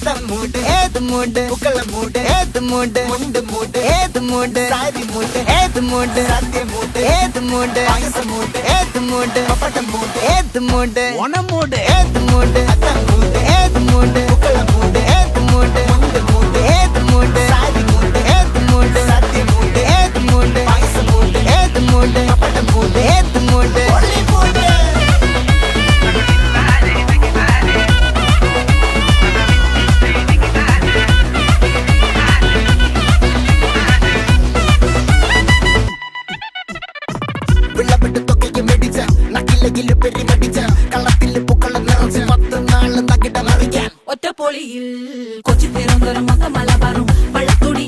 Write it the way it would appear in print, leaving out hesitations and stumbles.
അത്തം മൂട് ഏത് മൂട് പൂക്കള മൂട് ഏത് മൂട് മുണ്ട് മൂട് ഏത് മൂട് സാരി മൂട് ഏത് മൂട് സദ്യ മൂട് ഏത് മൂട് പായസ മൂട് ഏത് മൂട് പപ്പടം മൂട് ഏത് മൂട് ഓണം മൂട് ഏത് മൂട് അത്തം മൂട് ഏത് മൂട് പൂക്കള മൂട് ഏത് മൂട് മുണ്ട് മൂട് ഏത് മൂട് സാരി മൂട് ഏത് മൂട് സദ്യ മൂട് ഏത് മൂട് പായസ മൂട് ഏത് മൂട് പപ്പടം മൂട് ഏത് മൂട് ഒളി മൂട് വിളവിട്ട് തൊക്കയ്ക്ക് മെടിച്ച നക്കിലകില് പെരിമടിച്ച കളത്തില് പൂക്കള നിറച്ച് 10 നാള് നകിട മറിക്കാൻ ഒറ്റപ്പൊളിയിൽ കൊച്ചി തിരുവനന്തപുരം മൊത്തം മലബാറും വള്ളത്തുടി